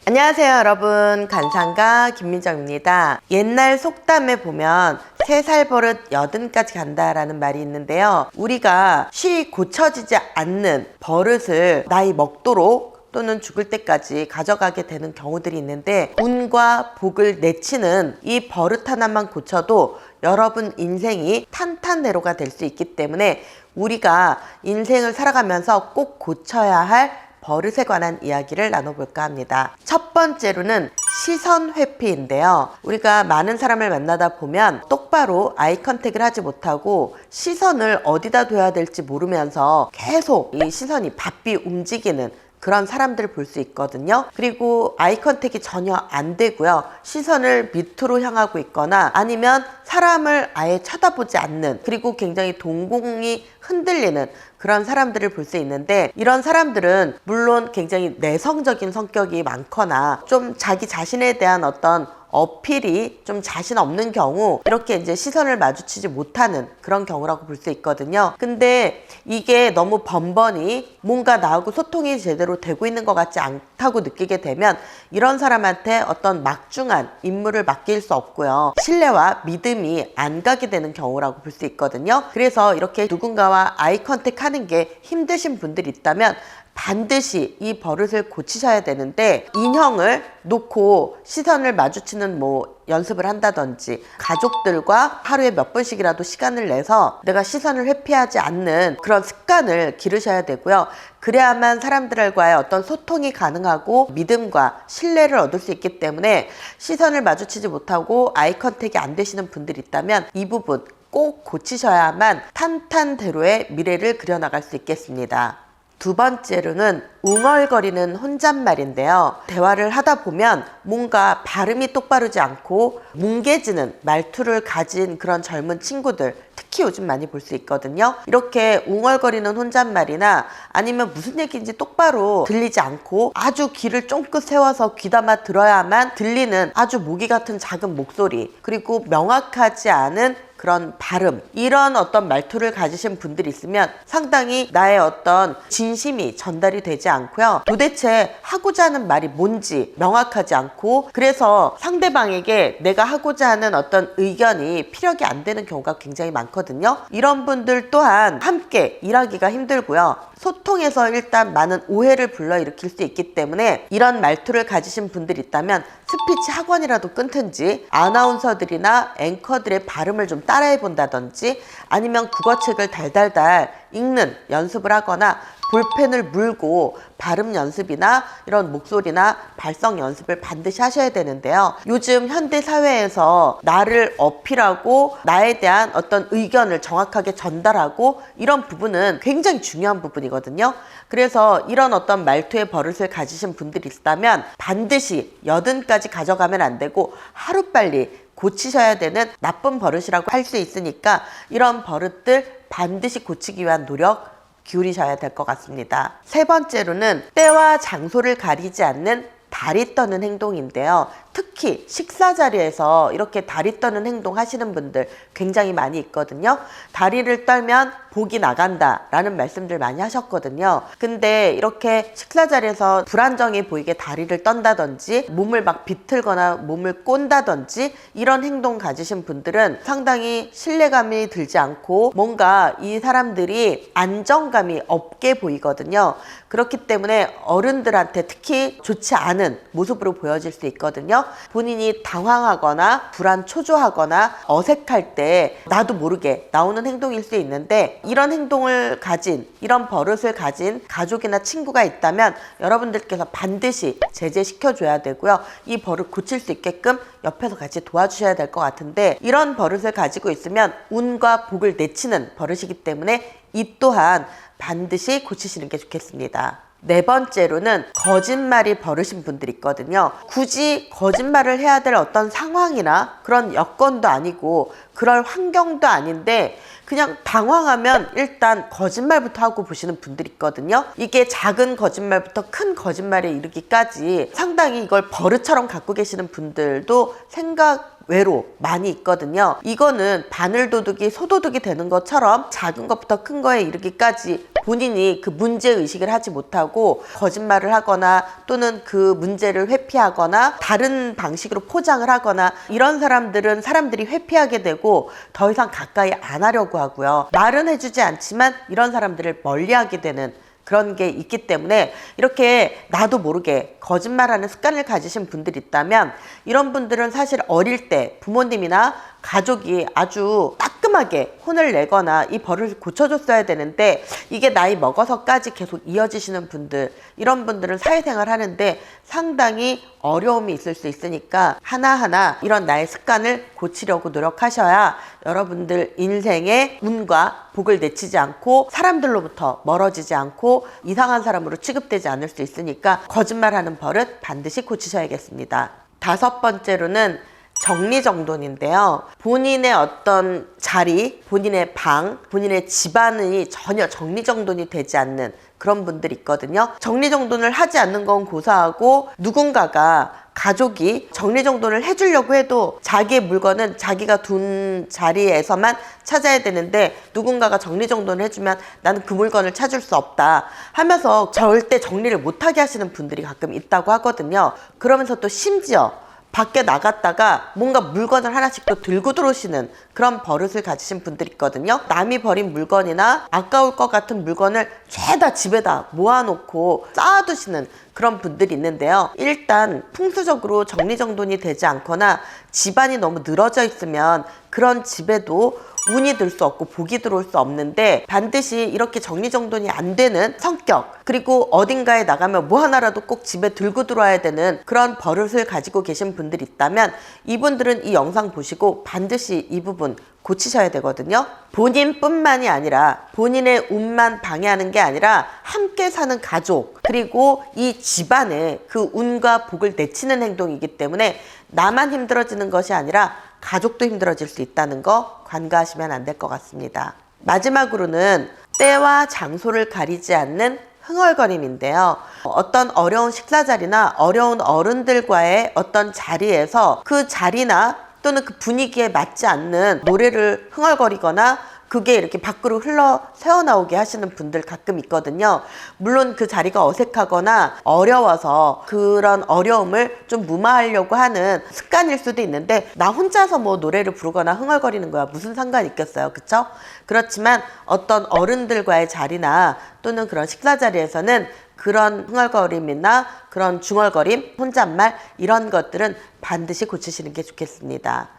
안녕하세요 여러분, 간상가 김민정입니다. 옛날 속담에 보면 3살 버릇 80까지 간다라는 말이 있는데요, 우리가 쉬 고쳐지지 않는 버릇을 나이 먹도록 또는 죽을 때까지 가져가게 되는 경우들이 있는데, 운과 복을 내치는 이 버릇 하나만 고쳐도 여러분 인생이 탄탄대로가 될 수 있기 때문에 우리가 인생을 살아가면서 꼭 고쳐야 할 버릇에 관한 이야기를 나눠볼까 합니다. 첫 번째로는 시선 회피인데요, 우리가 많은 사람을 만나다 보면 똑바로 아이 컨택을 하지 못하고 시선을 어디다 둬야 될지 모르면서 계속 이 시선이 바삐 움직이는 그런 사람들을 볼 수 있거든요. 그리고 아이 컨택이 전혀 안 되고요, 시선을 밑으로 향하고 있거나 아니면 사람을 아예 쳐다보지 않는, 그리고 굉장히 동공이 흔들리는 그런 사람들을 볼 수 있는데, 이런 사람들은 물론 굉장히 내성적인 성격이 많거나 좀 자기 자신에 대한 어떤 어필이 좀 자신 없는 경우, 이렇게 이제 시선을 마주치지 못하는 그런 경우라고 볼 수 있거든요. 근데 이게 너무 번번이 뭔가 나하고 소통이 제대로 되고 있는 것 같지 않다고 느끼게 되면 이런 사람한테 어떤 막중한 임무를 맡길 수 없고요, 신뢰와 믿음이 안 가게 되는 경우라고 볼 수 있거든요. 그래서 이렇게 누군가와 아이 컨택 하는 게 힘드신 분들이 있다면 반드시 이 버릇을 고치셔야 되는데, 인형을 놓고 시선을 마주치는 연습을 한다든지, 가족들과 하루에 몇 번씩이라도 시간을 내서 내가 시선을 회피하지 않는 그런 습관을 기르셔야 되고요. 그래야만 사람들과의 어떤 소통이 가능하고 믿음과 신뢰를 얻을 수 있기 때문에, 시선을 마주치지 못하고 아이 컨택이 안 되시는 분들이 있다면 이 부분 꼭 고치셔야만 탄탄대로의 미래를 그려나갈 수 있겠습니다. 두 번째로는 웅얼거리는 혼잣말인데요, 대화를 하다 보면 뭔가 발음이 똑바르지 않고 뭉개지는 말투를 가진 그런 젊은 친구들, 특히 요즘 많이 볼 수 있거든요. 이렇게 웅얼거리는 혼잣말이나 아니면 무슨 얘기인지 똑바로 들리지 않고 아주 귀를 쫑긋 세워서 귀담아 들어야만 들리는 아주 모기 같은 작은 목소리, 그리고 명확하지 않은 그런 발음, 이런 어떤 말투를 가지신 분들이 있으면 상당히 나의 어떤 진심이 전달이 되지 않고요, 도대체 하고자 하는 말이 뭔지 명확하지 않고, 그래서 상대방에게 내가 하고자 하는 어떤 의견이 피력이 안 되는 경우가 굉장히 많거든요. 이런 분들 또한 함께 일하기가 힘들고요, 소통에서 일단 많은 오해를 불러일으킬 수 있기 때문에 이런 말투를 가지신 분들이 있다면 스피치 학원이라도 끊든지, 아나운서들이나 앵커들의 발음을 좀 따라해 본다든지, 아니면 국어책을 달달달 읽는 연습을 하거나 볼펜을 물고 발음 연습이나 이런 목소리나 발성 연습을 반드시 하셔야 되는데요, 요즘 현대 사회에서 나를 어필하고 나에 대한 어떤 의견을 정확하게 전달하고, 이런 부분은 굉장히 중요한 부분이거든요. 그래서 이런 어떤 말투의 버릇을 가지신 분들이 있다면 반드시 80까지 가져가면 안 되고 하루빨리 고치셔야 되는 나쁜 버릇이라고 할 수 있으니까, 이런 버릇들 반드시 고치기 위한 노력 기울이셔야 될 것 같습니다. 세 번째로는 때와 장소를 가리지 않는 다리 떠는 행동인데요, 특히 식사 자리에서 이렇게 다리 떠는 행동 하시는 분들 굉장히 많이 있거든요. 다리를 떨면 복이 나간다 라는 말씀들 많이 하셨거든요. 근데 이렇게 식사 자리에서 불안정해 보이게 다리를 떤다든지, 몸을 막 비틀거나 몸을 꼰다든지, 이런 행동 가지신 분들은 상당히 신뢰감이 들지 않고 뭔가 이 사람들이 안정감이 없게 보이거든요. 그렇기 때문에 어른들한테 특히 좋지 않은 모습으로 보여질 수 있거든요. 본인이 당황하거나 불안 초조하거나 어색할 때 나도 모르게 나오는 행동일 수 있는데, 이런 행동을 가진, 이런 버릇을 가진 가족이나 친구가 있다면 여러분들께서 반드시 제재시켜 줘야 되고요, 이 버릇 고칠 수 있게끔 옆에서 같이 도와주셔야 될 것 같은데, 이런 버릇을 가지고 있으면 운과 복을 내치는 버릇이기 때문에 이 또한 반드시 고치시는 게 좋겠습니다. 네 번째로는 거짓말이 버릇인 분들이 있거든요. 굳이 거짓말을 해야 될 어떤 상황이나 그런 여건도 아니고 그럴 환경도 아닌데 그냥 당황하면 일단 거짓말부터 하고 보시는 분들이 있거든요. 이게 작은 거짓말부터 큰 거짓말에 이르기까지 상당히 이걸 버릇처럼 갖고 계시는 분들도 생각 외로 많이 있거든요. 이거는 바늘도둑이 소도둑이 되는 것처럼 작은 것부터 큰 거에 이르기까지 본인이 그 문제의식을 하지 못하고 거짓말을 하거나 또는 그 문제를 회피하거나 다른 방식으로 포장을 하거나, 이런 사람들은 사람들이 회피하게 되고 더 이상 가까이 안 하려고 하고요. 말은 해주지 않지만 이런 사람들을 멀리하게 되는 그런 게 있기 때문에, 이렇게 나도 모르게 거짓말하는 습관을 가지신 분들이 있다면, 이런 분들은 사실 어릴 때 부모님이나 가족이 아주 따끔하게 혼을 내거나 이 버릇을 고쳐줬어야 되는데, 이게 나이 먹어서까지 계속 이어지시는 분들, 이런 분들은 사회생활 하는데 상당히 어려움이 있을 수 있으니까 하나하나 이런 나의 습관을 고치려고 노력하셔야 여러분들 인생의 운과 복을 내치지 않고 사람들로부터 멀어지지 않고 이상한 사람으로 취급되지 않을 수 있으니까 거짓말하는 버릇 반드시 고치셔야겠습니다. 5번째로는 정리정돈인데요. 본인의 어떤 자리, 본인의 방, 본인의 집안이 전혀 정리정돈이 되지 않는 그런 분들이 있거든요. 정리정돈을 하지 않는 건 고사하고, 누군가가 가족이 정리정돈을 해주려고 해도 자기의 물건은 자기가 둔 자리에서만 찾아야 되는데, 누군가가 정리정돈을 해주면 나는 그 물건을 찾을 수 없다 하면서 절대 정리를 못하게 하시는 분들이 가끔 있다고 하거든요. 그러면서 또 심지어 밖에 나갔다가 뭔가 물건을 하나씩 또 들고 들어오시는 그런 버릇을 가지신 분들이 있거든요. 남이 버린 물건이나 아까울 것 같은 물건을 죄다 집에다 모아놓고 쌓아두시는 그런 분들이 있는데요. 일단 풍수적으로 정리정돈이 되지 않거나 집안이 너무 늘어져 있으면 그런 집에도 운이 들 수 없고 복이 들어올 수 없는데, 반드시 이렇게 정리정돈이 안 되는 성격, 그리고 어딘가에 나가면 뭐 하나라도 꼭 집에 들고 들어와야 되는 그런 버릇을 가지고 계신 분들이 있다면, 이분들은 이 영상 보시고 반드시 이 부분 고치셔야 되거든요. 본인뿐만이 아니라 본인의 운만 방해하는 게 아니라 함께 사는 가족, 그리고 이 집안에 그 운과 복을 내치는 행동이기 때문에 나만 힘들어지는 것이 아니라 가족도 힘들어질 수 있다는 거 간과하시면 안 될 것 같습니다. 마지막으로는 때와 장소를 가리지 않는 흥얼거림인데요. 어떤 어려운 식사 자리나 어려운 어른들과의 어떤 자리에서 그 자리나 또는 그 분위기에 맞지 않는 노래를 흥얼거리거나 그게 이렇게 밖으로 흘러 새어나오게 하시는 분들 가끔 있거든요. 물론 그 자리가 어색하거나 어려워서 그런 어려움을 좀 무마하려고 하는 습관일 수도 있는데, 나 혼자서 뭐 노래를 부르거나 흥얼거리는 거야 무슨 상관이 있겠어요, 그쵸? 그렇지만 어떤 어른들과의 자리나 또는 그런 식사 자리에서는 그런 흥얼거림이나 그런 중얼거림, 혼잣말, 이런 것들은 반드시 고치시는 게 좋겠습니다.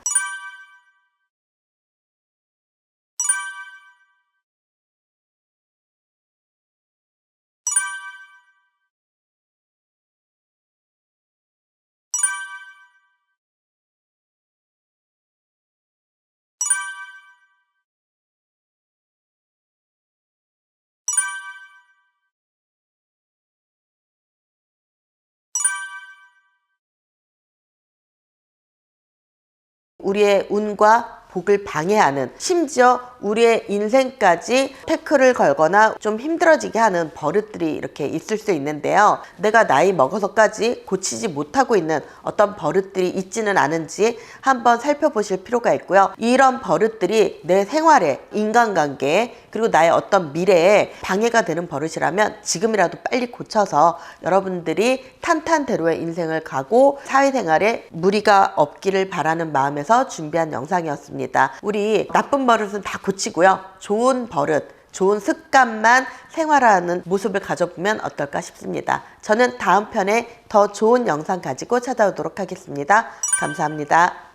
우리의 운과 복을 방해하는, 심지어 우리의 인생까지 태클을 걸거나 좀 힘들어지게 하는 버릇들이 이렇게 있을 수 있는데요. 내가 나이 먹어서까지 고치지 못하고 있는 어떤 버릇들이 있지는 않은지 한번 살펴보실 필요가 있고요. 이런 버릇들이 내 생활에, 인간관계에, 그리고 나의 어떤 미래에 방해가 되는 버릇이라면 지금이라도 빨리 고쳐서 여러분들이 탄탄대로의 인생을 가고 사회생활에 무리가 없기를 바라는 마음에서 준비한 영상이었습니다. 우리 나쁜 버릇은 다 고치고요. 좋은 버릇, 좋은 습관만 생활하는 모습을 가져보면 어떨까 싶습니다. 저는 다음 편에 더 좋은 영상 가지고 찾아오도록 하겠습니다. 감사합니다.